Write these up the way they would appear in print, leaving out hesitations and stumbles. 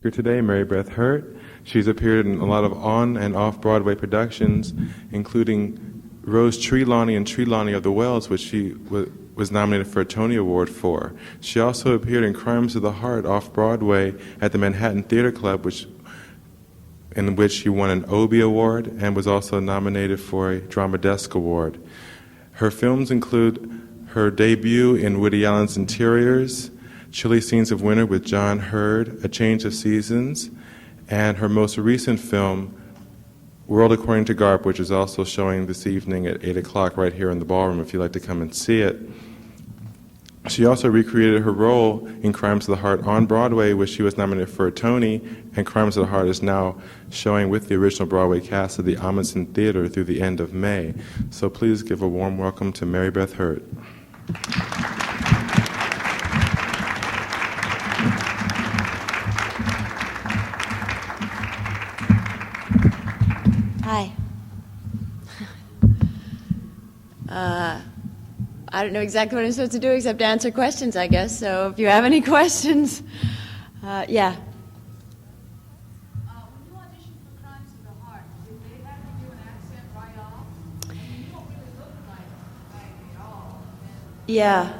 Here today, Mary Beth Hurt. She's appeared in a lot of on and off-Broadway productions, including Rose Trelawney and Trelawney of the Wells, which she was nominated for a Tony Award for. She also appeared in Crimes of the Heart off-Broadway at the Manhattan Theater Club, in which she won an Obie Award and was also nominated for a Drama Desk Award. Her films include her debut in Woody Allen's Interiors, Chilly Scenes of Winter with John Hurd, A Change of Seasons, and her most recent film, World According to Garp, which is also showing this evening at 8 o'clock right here in the ballroom if you'd like to come and see it. She also recreated her role in Crimes of the Heart on Broadway, which she was nominated for a Tony, and Crimes of the Heart is now showing with the original Broadway cast at the Amundsen Theater through the end of May. So please give a warm welcome to Mary Beth Hurt. Hi. I don't know exactly what I'm supposed to do except answer questions, I guess. So if you have any questions, yeah. When you auditioned for Crimes of the Heart, did they have you do an accent right off? I mean, you don't really look like Maggie at all. Yeah.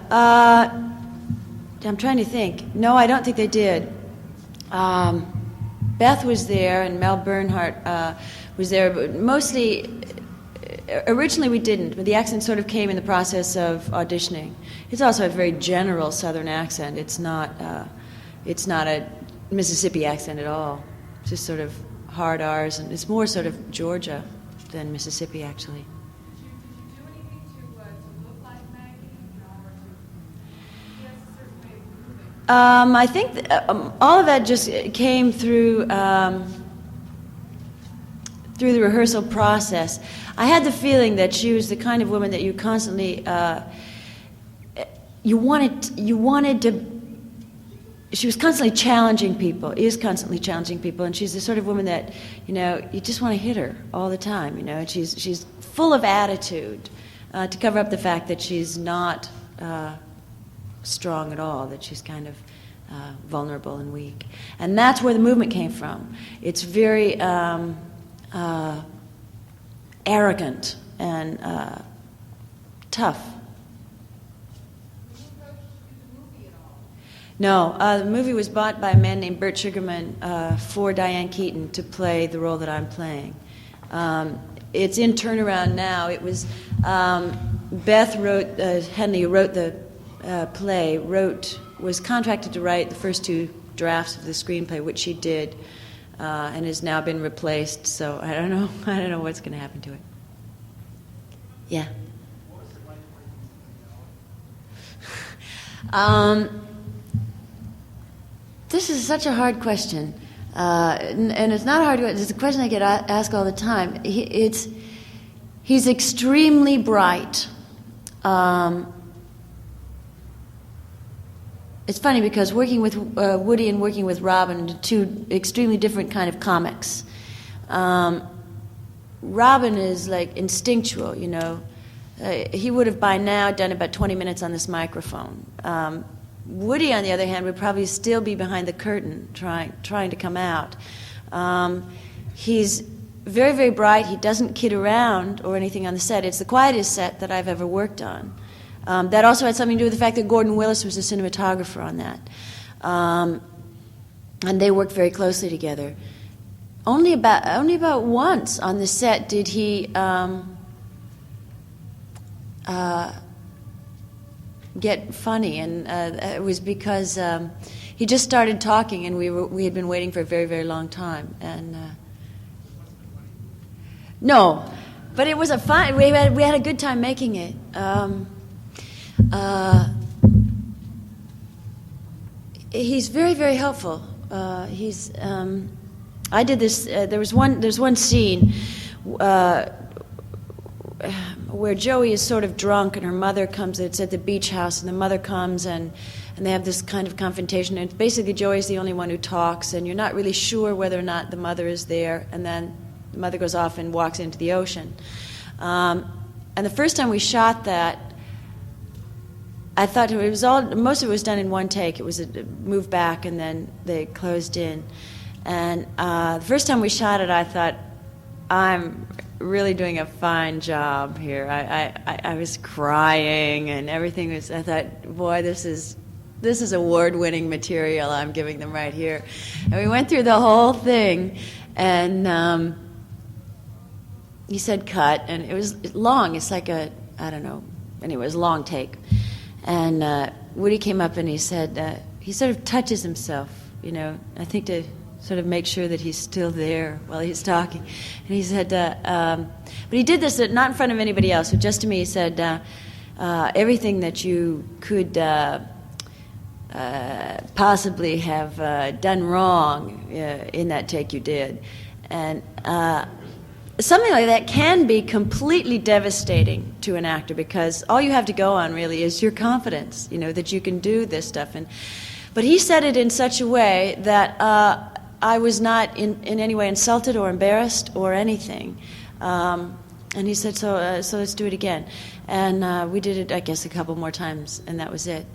I'm trying to think. No, I don't think they did. Beth was there and Mel Bernhardt was there, but mostly, originally we didn't, but the accent sort of came in the process of auditioning. It's also a very general Southern accent. It's not a Mississippi accent at all. It's just sort of hard R's, and it's more sort of Georgia than Mississippi, actually. Did you do anything to look like Maggie, or she has a certain way of moving? I think all of that just came through the rehearsal process. I had the feeling that she was the kind of woman that you constantly you wanted to. She was constantly challenging people. Is constantly challenging people, and she's the sort of woman that you just want to hit her all the time. And she's full of attitude to cover up the fact that she's not strong at all. That she's kind of vulnerable and weak, and that's where the movement came from. It's very arrogant and tough. Did you approach the movie at all? No, the movie was bought by a man named Burt Sugarman for Diane Keaton to play the role that I'm playing. It's in turnaround now. It was Beth Henley, who wrote the play, was contracted to write the first two drafts of the screenplay, which she did. And has now been replaced. So I don't know what's going to happen to it. Yeah. What was it like working with This is such a hard question, and it's not hard. It's a question I get asked all the time. He's extremely bright. It's funny because working with Woody and working with Robin are two extremely different kind of comics. Robin is like instinctual, he would have by now done about 20 minutes on this microphone. Woody, on the other hand, would probably still be behind the curtain trying to come out. He's very, very bright. He doesn't kid around or anything on the set. It's the quietest set that I've ever worked on. That also had something to do with the fact that Gordon Willis was the cinematographer on that. And they worked very closely together. Only about once on the set did he get funny, and it was because he just started talking, and we had been waiting for a very, very long time. And no, but it was a fun. We had a good time making it. He's very, very helpful. I did this. There's one scene where Joey is sort of drunk, and her mother comes. It's at the beach house, and the mother comes, and they have this kind of confrontation. And basically, Joey's the only one who talks, and you're not really sure whether or not the mother is there. And then the mother goes off and walks into the ocean. And the first time we shot that, I thought it was most of it was done in one take. It was a move back and then they closed in. And the first time we shot it, I thought, I'm really doing a fine job here. I was crying and everything was, I thought, boy, this is award-winning material I'm giving them right here. And we went through the whole thing, and he said cut, and it was long. It's like I don't know, anyway, it was a long take. And Woody came up and he said, he sort of touches himself, I think to sort of make sure that he's still there while he's talking. And he said, but he did this not in front of anybody else, but just to me. He said, everything that you could possibly have done wrong in that take you did. And something like that can be completely devastating to an actor, because all you have to go on really is your confidence, that you can do this stuff. But he said it in such a way that I was not in any way insulted or embarrassed or anything. And he said, so let's do it again. And we did it, I guess, a couple more times, and that was it.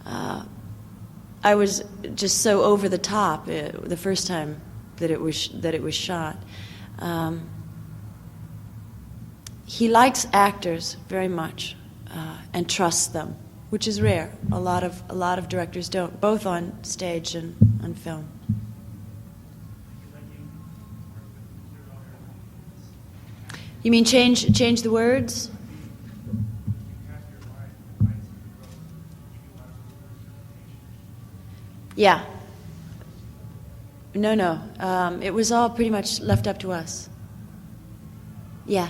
I was just so over the top the first time that it was shot. He likes actors very much and trusts them, which is rare. A lot of directors don't, both on stage and on film. You mean change the words? Yeah. No. It was all pretty much left up to us. Yeah.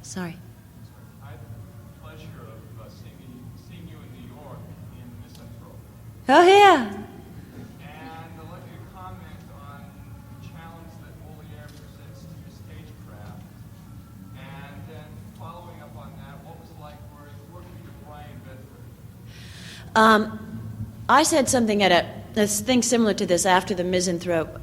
Sorry. I had the pleasure of seeing you in New York in Misanthrope. Oh, yeah. And I'd like you to comment on the challenge that Moliere presents to your stagecraft. And then following up on that, what was it like working with Brian Bedford? I said something at a thing similar to this after the Misanthrope.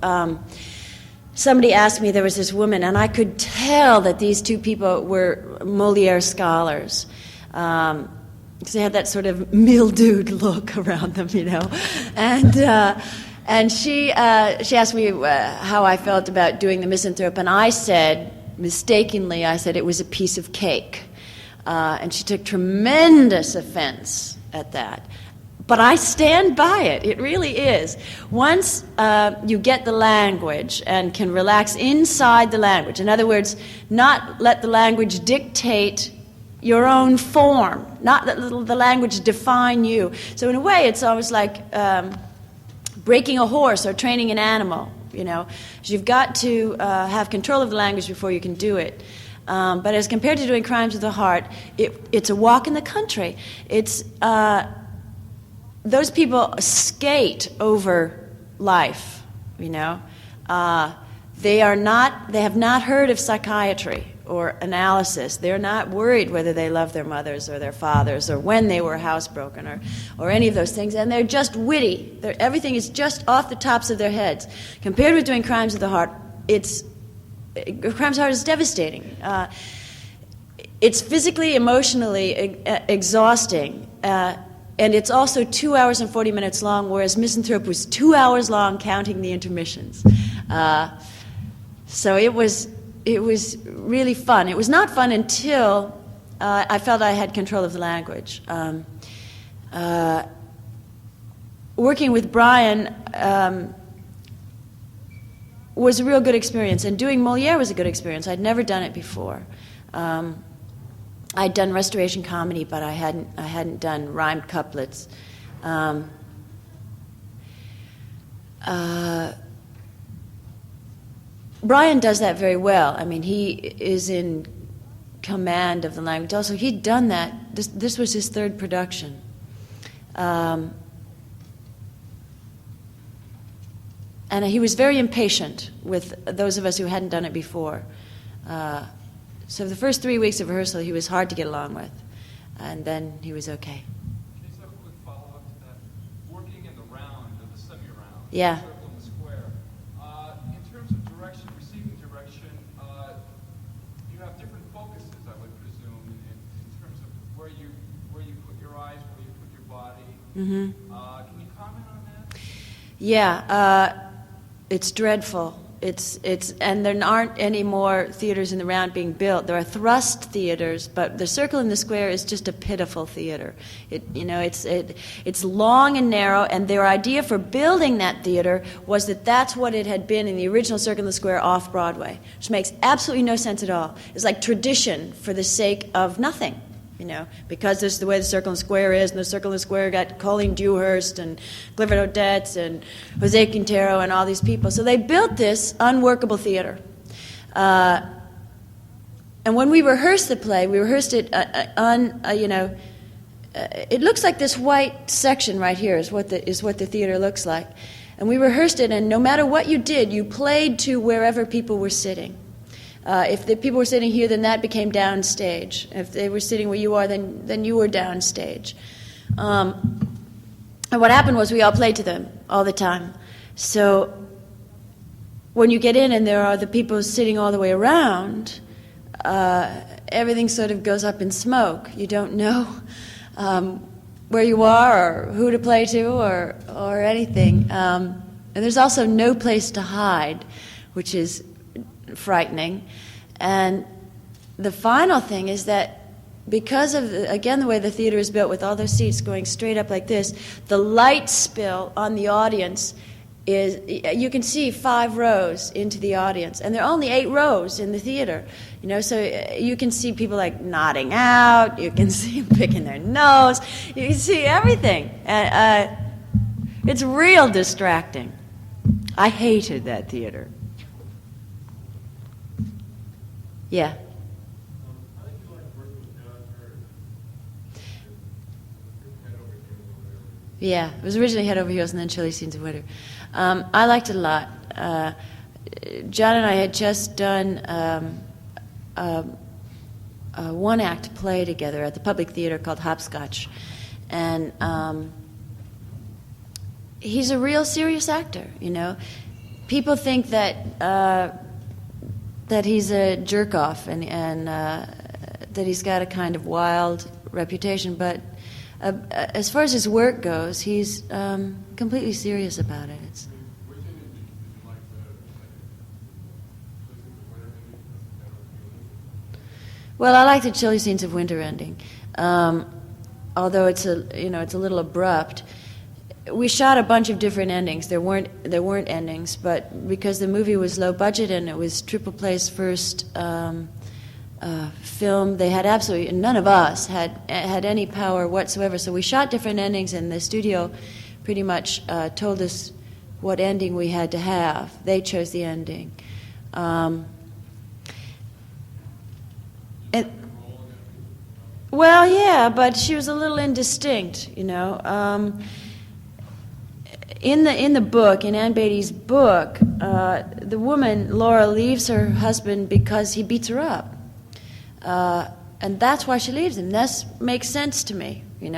Somebody asked me, there was this woman, and I could tell that these two people were Moliere scholars. Because they had that sort of mildewed look around them, And she asked me how I felt about doing the Misanthrope, and I said, mistakenly, it was a piece of cake. And she took tremendous offense at that. But I stand by it. It really is. Once you get the language and can relax inside the language, in other words, not let the language dictate your own form, not let the language define you. So in a way, it's almost like breaking a horse or training an animal. You've got to have control of the language before you can do it. But as compared to doing Crimes of the Heart, it's a walk in the country. It's those people skate over life, They have not heard of psychiatry or analysis. They're not worried whether they love their mothers or their fathers or when they were housebroken or any of those things. And they're just witty. Everything is just off the tops of their heads. Compared with doing Crimes of the Heart, Crimes of the Heart is devastating. It's physically, emotionally exhausting. And it's also 2 hours and 40 minutes long, whereas Misanthrope was 2 hours long counting the intermissions. So it was really fun. It was not fun until I felt I had control of the language. Working with Brian was a real good experience, and doing Moliere was a good experience. I'd never done it before. I'd done restoration comedy, but I hadn't done rhymed couplets. Brian does that very well. I mean, he is in command of the language. Also, he'd done that. This was his third production. And he was very impatient with those of us who hadn't done it before. So the first 3 weeks of rehearsal, he was hard to get along with, and then he was okay. Can you just have a quick follow-up to that? Working in the round or the semi-round, Yeah. circle and the square. In terms of direction, receiving direction, you have different focuses, I would presume, in terms of where you put your eyes, Mm-hmm. Can you comment on that? Yeah, it's dreadful. And there aren't any more theaters in the round being built. There are thrust theaters, but the Circle in the Square is just a pitiful theater. It's long and narrow, and their idea for building that theater was that that's what it had been in the original Circle in the Square off Broadway, which makes absolutely no sense at all. It's like tradition for the sake of nothing. Because this is the way the Circle and Square is, and the Circle and Square got Colleen Dewhurst and Clifford Odets and Jose Quintero and all these people. So they built this unworkable theater. And when we rehearsed the play, we rehearsed it it looks like this white section right here is what the theater looks like. And we rehearsed it, and no matter what you did, you played to wherever people were sitting. If the people were sitting here, then that became downstage. If they were sitting where you are, then you were downstage. And what happened was we all played to them all the time. So when you get in and there are the people sitting all the way around, everything sort of goes up in smoke. You don't know where you are or who to play to or anything. And there's also no place to hide, which is frightening. And the final thing is that because of, the way the theater is built with all those seats going straight up like this, the light spill on the audience is, you can see 5 rows into the audience, and there are only 8 rows in the theater, so you can see people like nodding out, you can see them picking their nose, you can see everything. And it's real distracting. I hated that theater. Yeah. I think you like working with John Hurt. Head over heels or whatever. Yeah, it was originally Head Over Heels and then Chilly Scenes of Winter. I liked it a lot. John and I had just done a one-act play together at the Public Theater called Hopscotch. And he's a real serious actor, People think that he's a jerk-off and that he's got a kind of wild reputation, but as far as his work goes, he's completely serious about it. Which ending did you like better? Well, I like the Chilly Scenes of Winter ending, although it's a little abrupt. We shot a bunch of different endings. There weren't endings, but because the movie was low budget and it was Triple Play's first film, they had absolutely none of us had any power whatsoever. So we shot different endings, and the studio pretty much told us what ending we had to have. They chose the ending. Well, yeah, but she was a little indistinct, In the book, in Ann Beatty's book, the woman, Laura, leaves her husband because he beats her up. And that's why she leaves him. That makes sense to me, In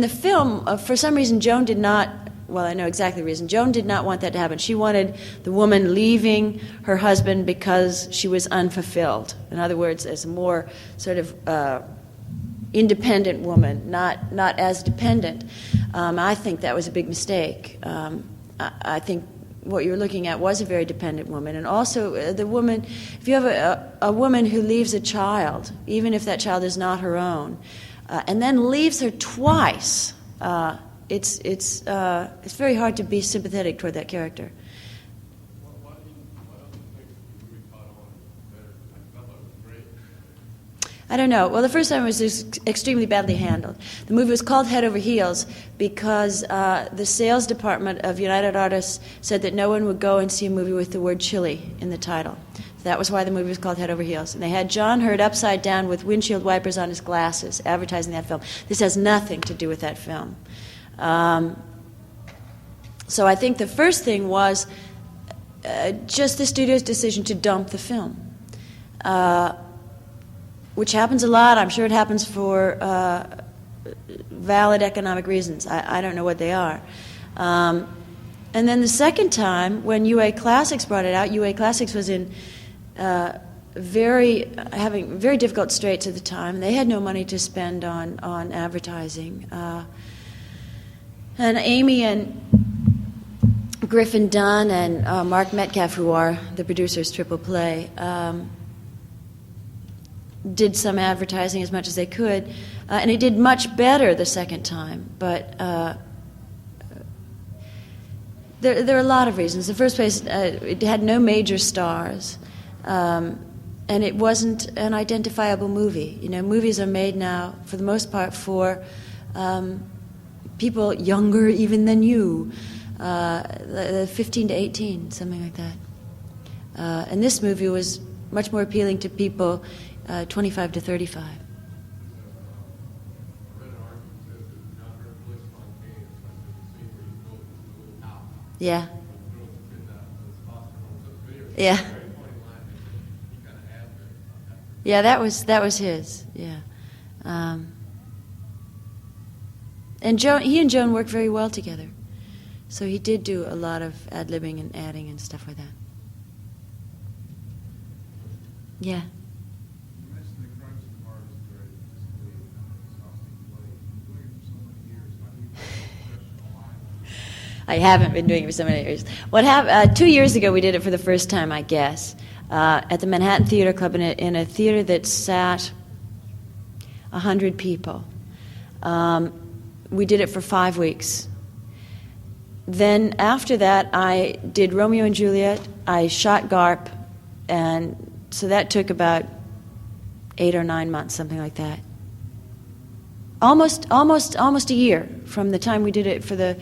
the film, for some reason, Joan did not, well, I know exactly the reason. Joan did not want that to happen. She wanted the woman leaving her husband because she was unfulfilled. In other words, as a more sort of independent woman, not as dependent. I think that was a big mistake. I think what you're looking at was a very dependent woman. And also the woman, if you have a woman who leaves a child, even if that child is not her own, and then leaves her twice, it's very hard to be sympathetic toward that character. What other things the movie caught on better? I thought it was great. I don't know. Well, the first time it was just extremely badly handled. The movie was called Head Over Heels because the sales department of United Artists said that no one would go and see a movie with the word chili in the title. That was why the movie was called Head Over Heels. And they had John Hurt upside down with windshield wipers on his glasses advertising that film. This has nothing to do with that film. So I think the first thing was just the studio's decision to dump the film. Which happens a lot. I'm sure it happens for valid economic reasons. I don't know what they are. And then the second time, when UA Classics brought it out, UA Classics was in having very difficult straits at the time. They had no money to spend on advertising. And Amy and Griffin Dunn and Mark Metcalf, who are the producers, Triple Play, did some advertising as much as they could, and it did much better the second time. But there are a lot of reasons. In the first place, it had no major stars, and it wasn't an identifiable movie. You know, movies are made now, for the most part, for people younger even than you, 15 to 18, something like that. And this movie was much more appealing to people 25 to 35. I read an article that says that John Hurt Bliss Fontaine is like the scene where he's building his little house. Yeah. Yeah. Yeah. Very funny line that he kind of adds about that. Yeah, that was his. Yeah. And he and Joan worked very well together. So he did do a lot of ad-libbing and adding and stuff like that. Yeah. You mentioned the Crimes of the Heart is a very physically exhausting play. You've been doing it for so many years. How do you find professional line? I haven't been doing it for so many years. 2 years ago, we did it for the first time, I guess, at the Manhattan Theater Club in a theater that sat 100 people. We did it for 5 weeks. Then after that, I did Romeo and Juliet. I shot Garp, and so that took about 8 or 9 months, something like that. Almost a year from the time we did it for the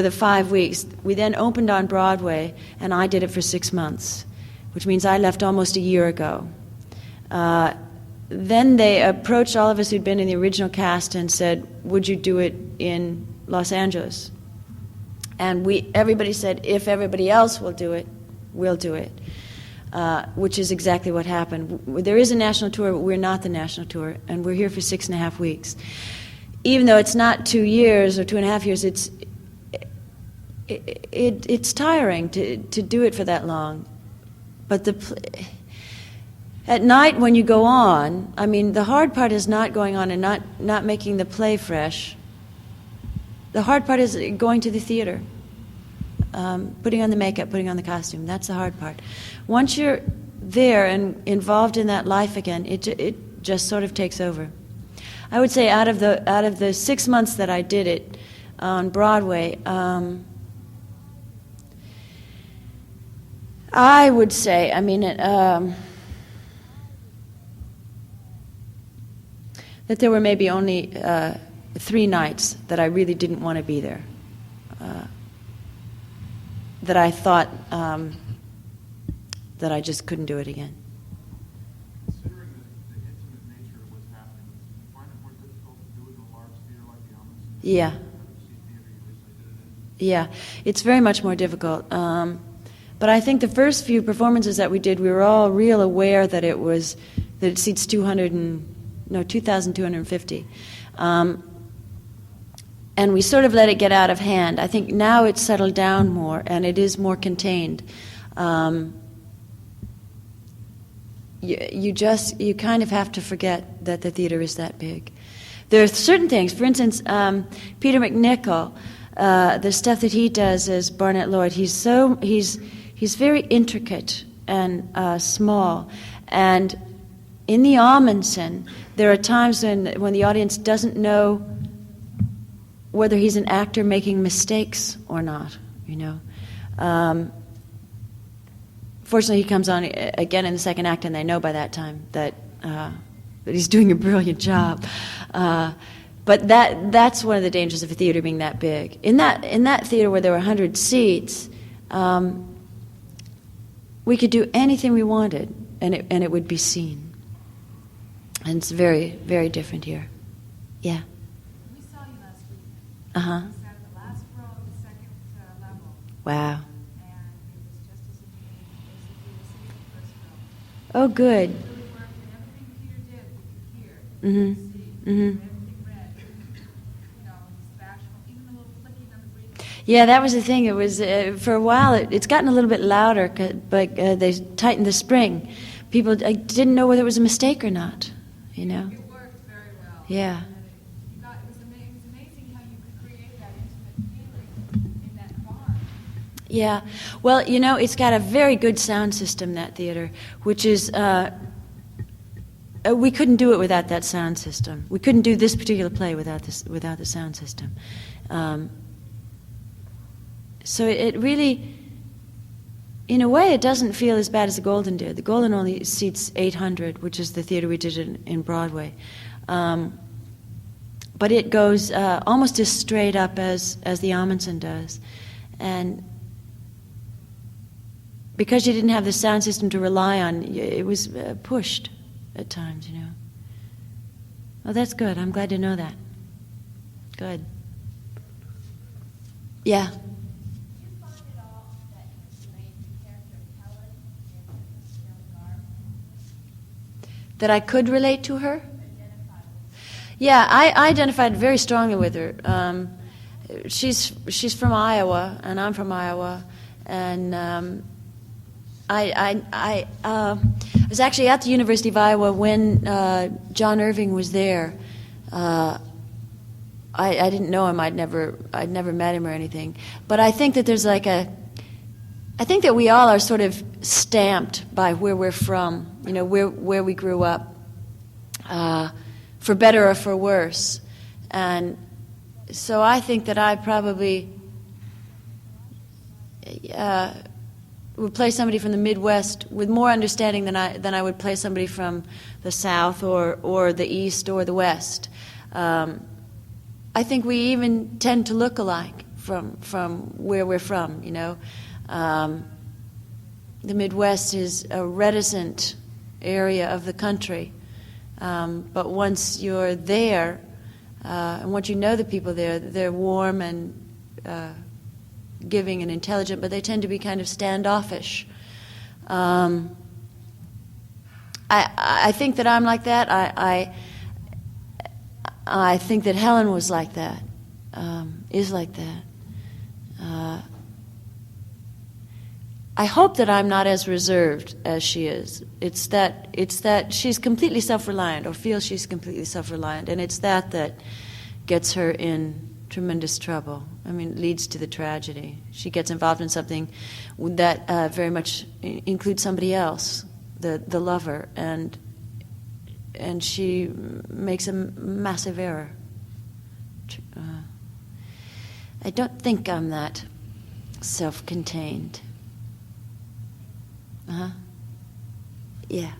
5 weeks. We then opened on Broadway, and I did it for 6 months, which means I left almost a year ago. Then they approached all of us who'd been in the original cast and said, would you do it in Los Angeles? And everybody said, if everybody else will do it, we'll do it, which is exactly what happened. There is a national tour, but we're not the national tour, and we're here for 6.5 weeks. Even though it's not 2 years or 2.5 years, it's tiring to do it for that long. But at night when you go on, I mean, the hard part is not going on and not making the play fresh. The hard part is going to the theater, putting on the makeup, putting on the costume. That's the hard part. Once you're there and involved in that life again, it just sort of takes over. I would say out of the 6 months that I did it on Broadway, I would say, I mean, that there were maybe only 3 nights that I really didn't want to be there, that I thought that I just couldn't do it again. Considering the intimate nature of what's happening, do you find it more difficult to do it in a large theater like the Almonds? Yeah. Yeah, it's very much more difficult. But I think the first few performances that we did, we were all real aware that it seats 2,250. And we sort of let it get out of hand. I think now it's settled down more, and it is more contained. You kind of have to forget that the theater is that big. There are certain things, for instance, Peter McNichol, the stuff that he does as Barnett Lloyd, he's very intricate and small. And in the Amundsen, there are times when the audience doesn't know whether he's an actor making mistakes or not, you know. Fortunately, he comes on again in the second act, and they know by that time that he's doing a brilliant job. But that's one of the dangers of a theater being that big. In that theater where there were 100 seats, we could do anything we wanted, and it would be seen. And it's very, very different here. Yeah. We saw you last week. Uh-huh. You sat in the last row of the second level, Wow. and it was just as entertaining as if you were sitting in the first row. Oh, good. It really worked, and everything Peter did, we could hear, Mhm. we could see, Mhm. everything read. You know, his bashful, even the little flicking on the breathing. Yeah, that was the thing. It was for a while. It's gotten a little bit louder, but they tightened the spring people didn't know whether it was a mistake or not, you know? It worked very well. Yeah. It was amazing how you could create that intimate feeling in that barn. Yeah. Well, you know, it's got a very good sound system, that theater, which is, we couldn't do it without that sound system. We couldn't do this particular play without the sound system. So it really, in a way, it doesn't feel as bad as the Golden did. The Golden only seats 800, which is the theater we did in Broadway. But it goes almost as straight up as the Amundsen does. And because you didn't have the sound system to rely on, it was pushed at times, you know. Oh, that's good. I'm glad to know that. Good. Yeah. That I could relate to her? Yeah, I identified very strongly with her. She's from Iowa, and I'm from Iowa, and I was actually at the University of Iowa when John Irving was there. I didn't know him. I'd never met him or anything. But I think that there's I think that we all are sort of stamped by where we're from, you know, where we grew up, for better or for worse. And so I think that I probably would play somebody from the Midwest with more understanding than I would play somebody from the South or the East or the West. I think we even tend to look alike from where we're from, you know. The Midwest is a reticent area of the country, but once you're there, and once you know the people there, they're warm and giving and intelligent, but they tend to be kind of standoffish. I think that I'm like that. I think that Helen was like that, is like that. I hope that I'm not as reserved as she is. It's that she's completely self-reliant, or feels she's completely self-reliant, and it's that gets her in tremendous trouble. I mean, leads to the tragedy. She gets involved in something that very much includes somebody else, the lover, and she makes a massive error. I don't think I'm that self-contained. Yeah.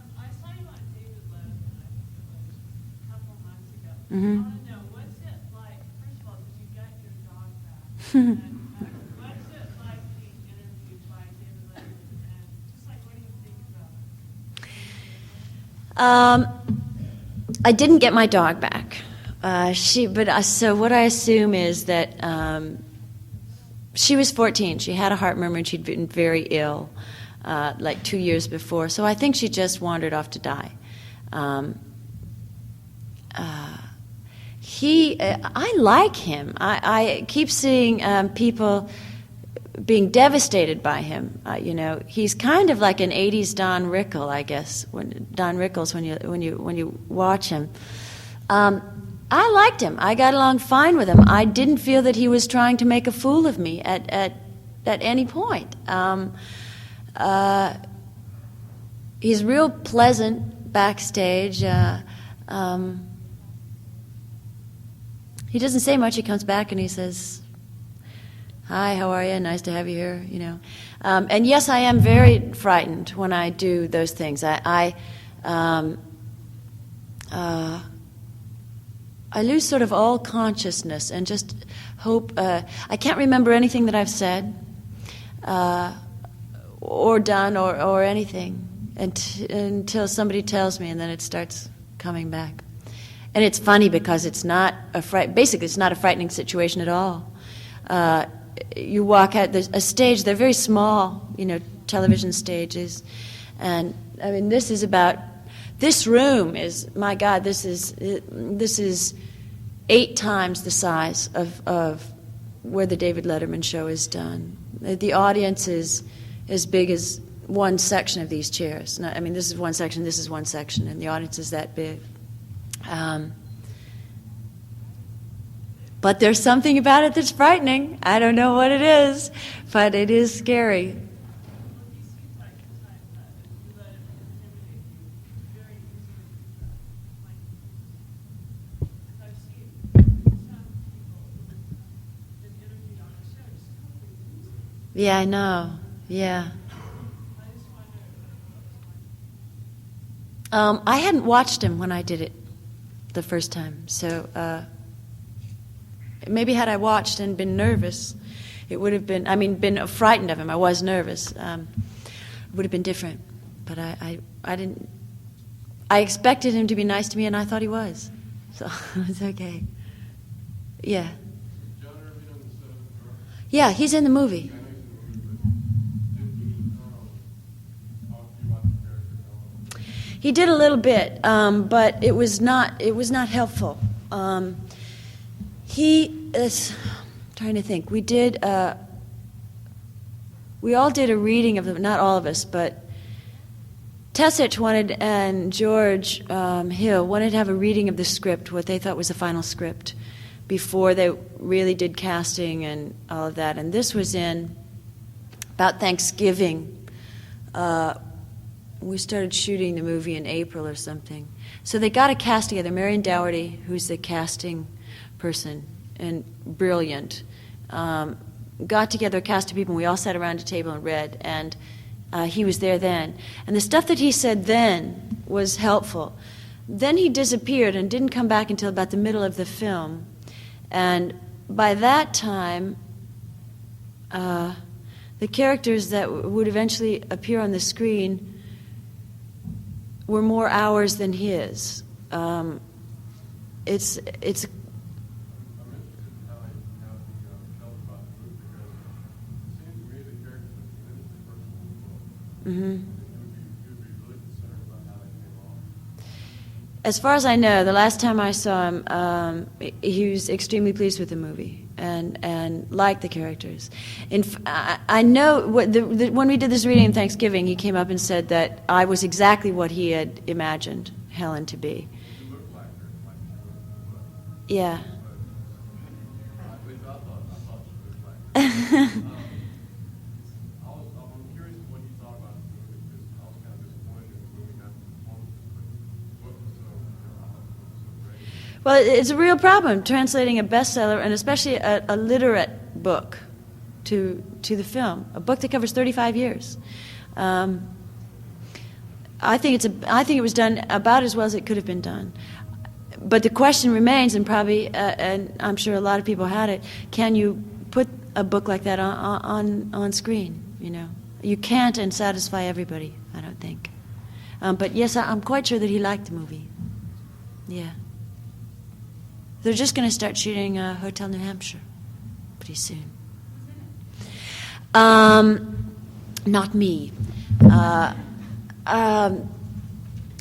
I saw you on David Letterman, I think it was a couple months ago. Mm-hmm. I want to know, what's it like, first of all, did you get your dog back? And what's it like being interviewed by David Letterman? And just like, what do you think about it? I didn't get my dog back. So what I assume is that she was 14. She had a heart murmur, and she'd been very ill, like 2 years before. So I think she just wandered off to die. I like him. I keep seeing people being devastated by him. You know, he's kind of like an '80s Don Rickles, I guess. Don Rickles, when you watch him. I liked him. I got along fine with him. I didn't feel that he was trying to make a fool of me at any point. He's real pleasant backstage. He doesn't say much. He comes back and he says, "Hi, how are you? Nice to have you here." You know, and yes, I am very frightened when I do those things. I lose sort of all consciousness and just hope. I can't remember anything that I've said or done or anything until somebody tells me, and then it starts coming back. And it's funny because it's not basically it's not a frightening situation at all. You walk out a stage. They're very small, you know, television stages, and I mean this room is, my God, this is 8 times the size of where the David Letterman show is done. The audience is as big as one section of these chairs. No, I mean, this is one section, this is one section, and the audience is that big. But there's something about it that's frightening. I don't know what it is, but it is scary. He seems like the type that if you let him intimidate you very easily. Like, because I've seen some people who've been interviewed on the show just totally lose it. Yeah, I know. Yeah. I just wonder what it's like. I hadn't watched him when I did it the first time, so maybe had I watched and been nervous, it would have been, been frightened of him. I was nervous. It would have been different. But I didn't, I expected him to be nice to me, and I thought he was. So it's okay. Yeah. John Irving on the Seventh Floor. Yeah, he's in the movie. I know he's in the movie, but did he talk to you about the character at all? He did a little bit, but it was not helpful. He is trying to think. We all did a reading of them. Not all of us, but Tessich wanted and George Hill wanted to have a reading of the script, what they thought was the final script, before they really did casting and all of that. And this was in about Thanksgiving. We started shooting the movie in April or something. So they got a cast together. Marion Dougherty, who's the casting person and brilliant, got together a cast of people, and we all sat around a table and read, and he was there then. And the stuff that he said then was helpful. Then he disappeared and didn't come back until about the middle of the film. And by that time, the characters that would eventually appear on the screen were more ours than his. It's I'm interested in how he felt about the movie, because it seems to me the character was tremendously personal in the book. Mhm. You would be really concerned about how that came off. As far as I know, the last time I saw him, he was extremely pleased with the movie and liked the characters. I know when we did this reading in Thanksgiving, he came up and said that I was exactly what he had imagined Helen to be. You looked like her, like she was in the book. Yeah. At least I thought she looked like her. I'm curious what you thought about the movie, because I was kind of disappointed in the movie, not the performances, but the book was so, I thought the book was so great. Well, it's a real problem translating a bestseller, and especially a literate book, to the film. A book that covers 35 years. I think it was done about as well as it could have been done. But the question remains, and probably, and I'm sure a lot of people had it: can you put a book like that on screen? You know, you can't and satisfy everybody. I don't think. But yes, I'm quite sure that he liked the movie. Yeah. They're just going to start shooting Hotel New Hampshire pretty soon. Not me.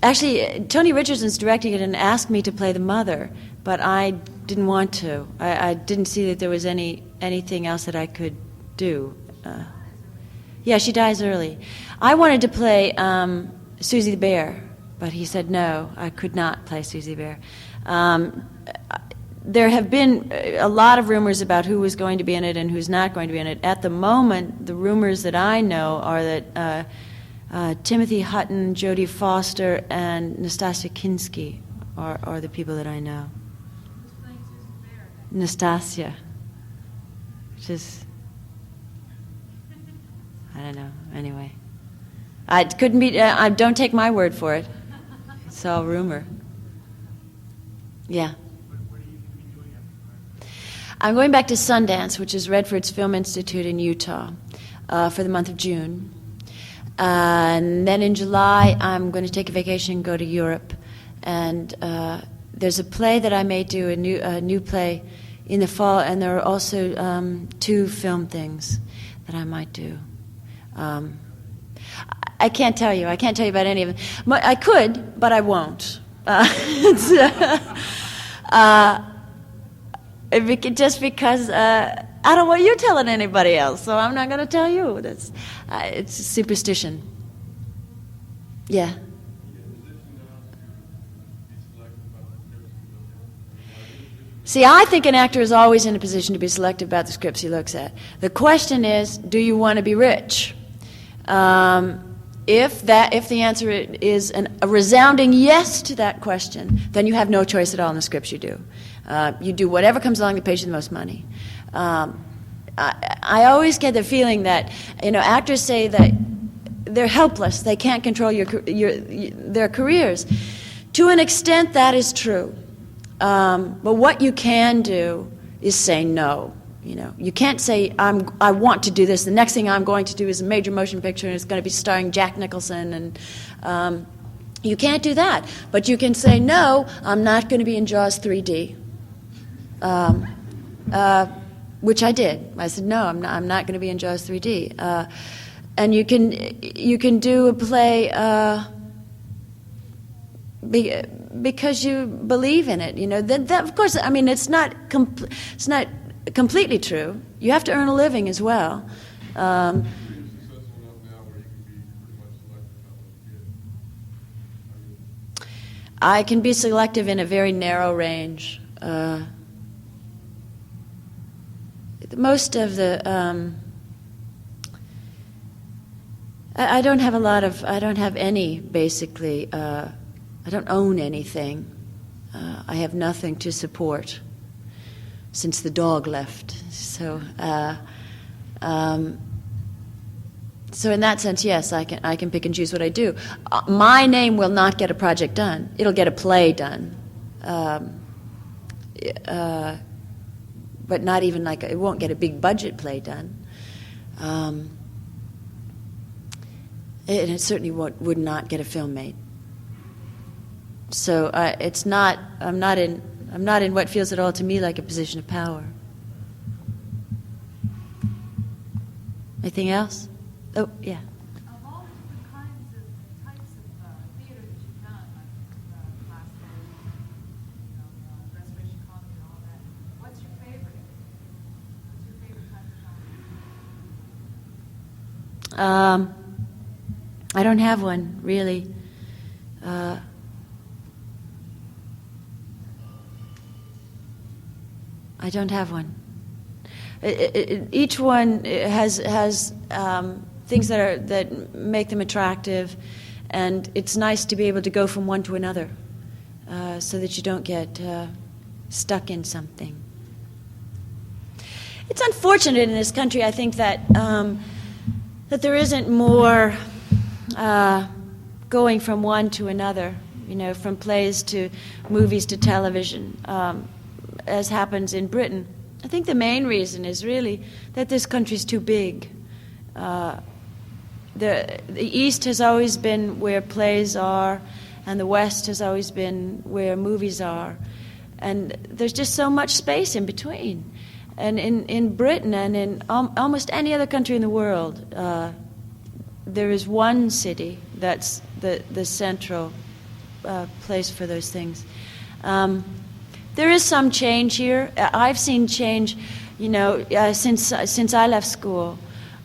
Actually, Tony Richardson's directing it and asked me to play the mother, but I didn't want to. I didn't see that there was anything else that I could do. Yeah, she dies early. I wanted to play Susie the Bear, but he said no, I could not play Susie the Bear. There have been a lot of rumors about who was going to be in it and who's not going to be in it. At the moment, the rumors that I know are that Timothy Hutton, Jodie Foster, and Nastasia Kinski are the people that I know. Who's playing Susan Bear? Nastasia, which is, I don't know. Anyway, it couldn't be. Don't take my word for it. It's all rumor. Yeah. I'm going back to Sundance, which is Redford's Film Institute in Utah, for the month of June. And then in July, I'm going to take a vacation and go to Europe. And there's a play that I may do, a new play in the fall, and there are also 2 film things that I might do. I can't tell you. I can't tell you about any of them. I could, but I won't. Just because I don't want you telling anybody else, so I'm not going to tell you. That's it's a superstition. Yeah. See, I think an actor is always in a position to be selective about the scripts he looks at. The question is, do you want to be rich? If the answer is a resounding yes to that question, then you have no choice at all in the scripts you do. You do whatever comes along that pays you the most money. I always get the feeling that actors say that they're helpless; they can't control their careers. To an extent, that is true. But what you can do is say no. You can't say, I want to do this. The next thing I'm going to do is a major motion picture, and it's going to be starring Jack Nicholson. And you can't do that. But you can say, no, I'm not going to be in Jaws 3D, which I did. I said, no, I'm not going to be in Jaws 3D. And you can do a play because you believe in it. That of course, I mean, it's not completely true. You have to earn a living as well. You're successful enough now where you can be pretty much selective about what you get. I can be selective in a very narrow range. Most of the I don't have any, basically. I don't own anything. I have nothing to support since the dog left. So in that sense, yes, I can pick and choose what I do. My name will not get a project done. It'll get a play done. But not even it won't get a big budget play done. And it certainly would not get a film made. So I'm not in what feels at all to me like a position of power. Anything else? Oh, yeah. Of all the different types of theater that you've done, like classical, restoration comedy and all that, what's your favorite? What's your favorite type of genre? I don't have one, really. I don't have one. Each one has things that make them attractive, and it's nice to be able to go from one to another, so that you don't get stuck in something. It's unfortunate in this country, I think, that there isn't more going from one to another, from plays to movies to television, as happens in Britain. I think the main reason is really that this country's too big. The East has always been where plays are, and the West has always been where movies are. And there's just so much space in between. And in Britain and in almost any other country in the world, there is one city that's the central place for those things. There is some change here. I've seen change, since I left school.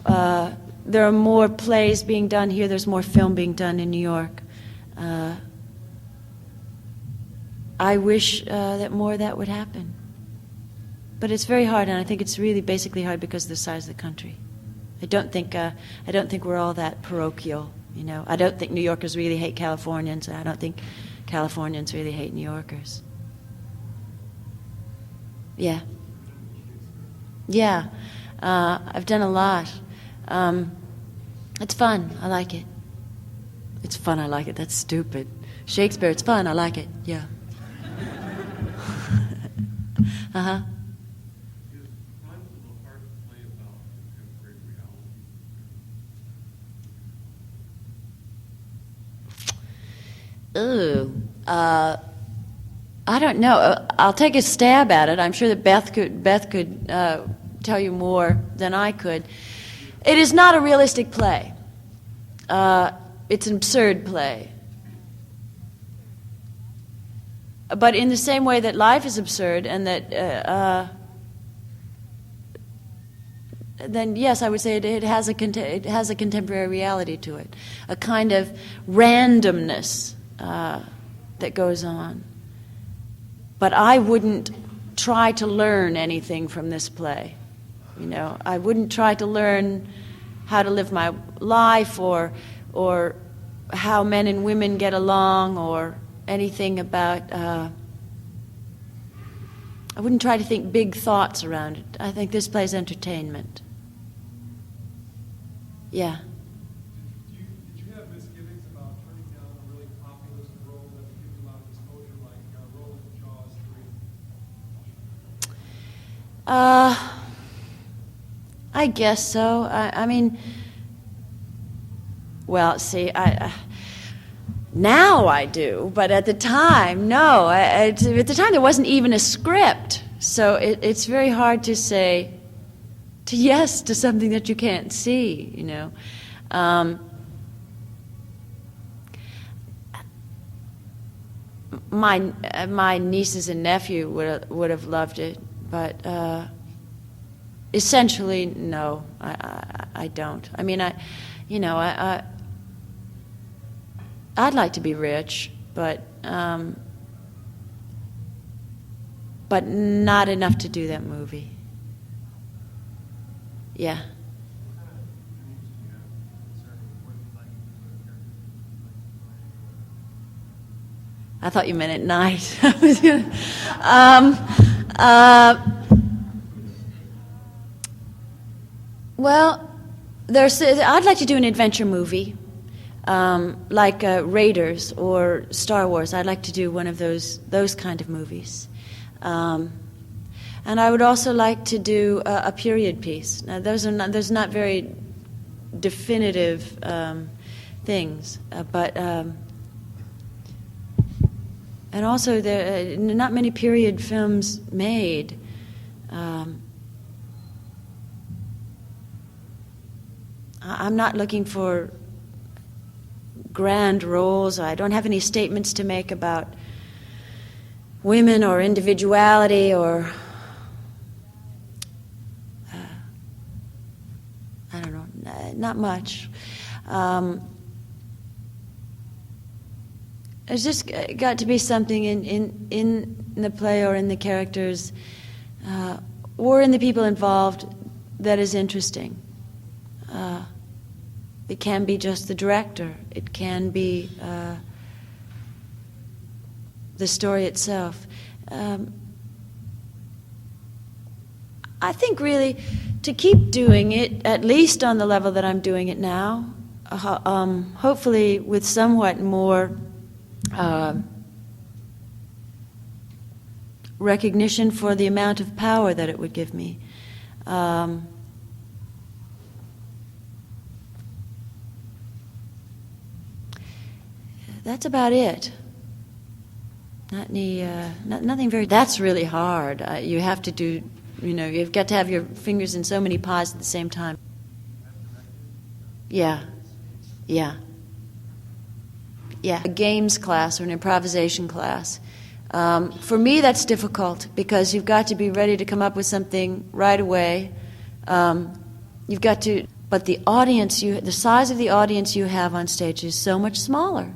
There are more plays being done here. There's more film being done in New York. I wish that more of that would happen. But it's very hard, and I think it's really basically hard because of the size of the country. I don't think we're all that parochial. I don't think New Yorkers really hate Californians. I don't think Californians really hate New Yorkers. Yeah. Yeah. I've done a lot. It's fun. I like it. It's fun. I like it. That's stupid. Shakespeare, it's fun. I like it. Yeah. Uh-huh. Is Crimes of the Heart play about contemporary reality? Ooh. I don't know. I'll take a stab at it. I'm sure that Beth could tell you more than I could. It is not a realistic play. It's an absurd play. but in the same way that life is absurd, and that then yes, I would say it has a contemporary reality to it, a kind of randomness that goes on. But I wouldn't try to learn anything from this play. You know, I wouldn't try to learn how to live my life, or how men and women get along, or anything about. I wouldn't try to think big thoughts around it. I think this play's entertainment. Yeah. Did you have misgivings about turning down a really populist role that would give you a lot of exposure, like role in Jaws 3? I guess so. I mean, well, see, now I do, but at the time, no. At the time, there wasn't even a script, so it's very hard to say yes to something that you can't see, you know. My nieces and nephew would have loved it, but essentially, no, I don't. I mean, I'd like to be rich, but not enough to do that movie. Yeah. I thought you meant at night. Well, I'd like to do an adventure movie, like Raiders or Star Wars. I'd like to do one of those kind of movies. And I would also like to do a period piece. Now, those not very definitive things, but and also there are not many period films made. I'm not looking for grand roles. I don't have any statements to make about women or individuality or I don't know, not much. It's just got to be something in the play or in the characters or in the people involved that is interesting. It can be just the director. It can be the story itself. I think really to keep doing it, at least on the level that I'm doing it now, hopefully with somewhat more recognition for the amount of power that it would give me. That's about it. Nothing very. That's really hard. You have to do. You've got to have your fingers in so many pies at the same time. Yeah. A games class or an improvisation class. For me, that's difficult because you've got to be ready to come up with something right away. You've got to. But the audience, the size of the audience you have on stage is so much smaller.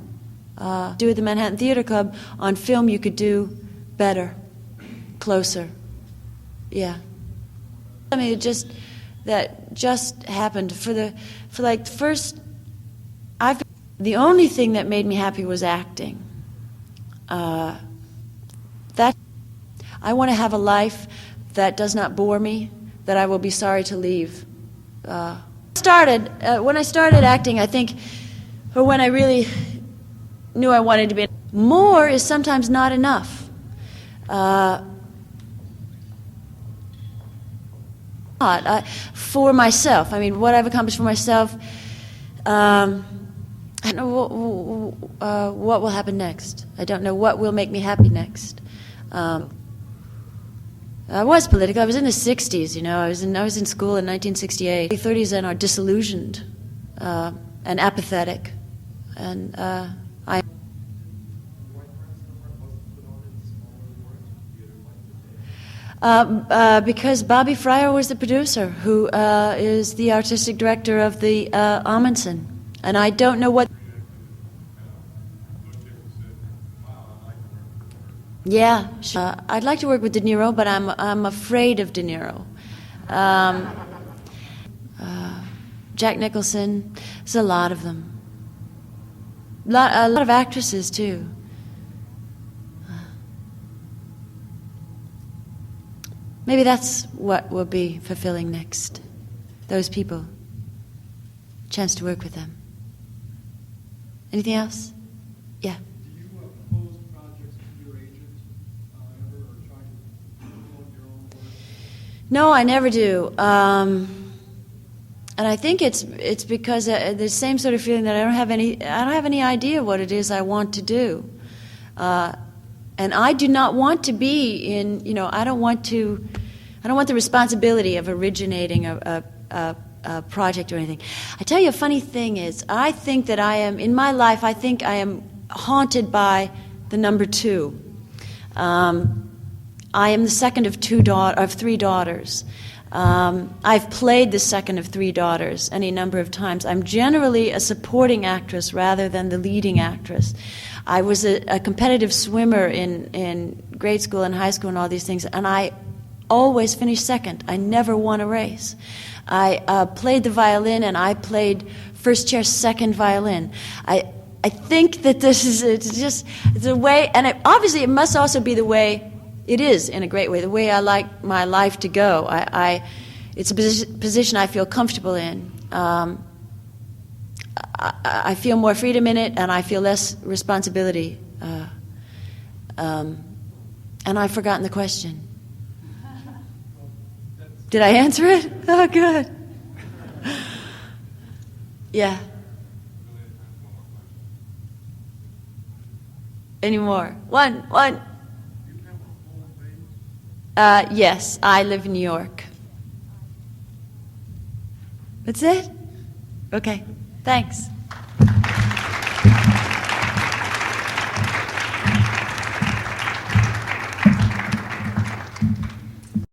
Do at the Manhattan Theater Club on film, you could do better, closer. Yeah. I mean, that just happened the only thing that made me happy was acting. That I want to have a life that does not bore me, that I will be sorry to leave. When I started acting, I think, or when I really knew I wanted to be, more is sometimes not enough. For myself, I mean, what I've accomplished for myself, I don't know what will happen next. I don't know what will make me happy next. I was political. I was in the 60s, I was in school in 1968. The 30s then are disillusioned and apathetic. And Because Bobby Fryer was the producer, who is the artistic director of the Amundsen. And I don't know what... Yeah, I'd like to work with De Niro, but I'm afraid of De Niro. Jack Nicholson, there's a lot of them. A lot of actresses, too. Maybe that's what will be fulfilling next. Those people. Chance to work with them. Anything else? Yeah. Do you propose projects to your agent ever, or try to promote your own work? No, I never do. And I think it's because the same sort of feeling that I don't have any idea what it is I want to do. And I do not want to be in, I don't want the responsibility of originating a project or anything. I tell you, a funny thing is, I think that in my life, I think I am haunted by the number 2. I am the second of 3 daughters. I've played the second of 3 daughters any number of times. I'm generally a supporting actress rather than the leading actress. I was a competitive swimmer in grade school and high school and all these things, and I always finished second. I never won a race. I played the violin, and I played first chair, second violin. I think that it's a way, and obviously it must also be the way it is, in a great way, the way I like my life to go. It's a position I feel comfortable in. I feel more freedom in it, and I feel less responsibility. And I've forgotten the question. Did I answer it? Oh, good. Yeah. Any more? One. Yes, I live in New York. That's it? Okay, thanks.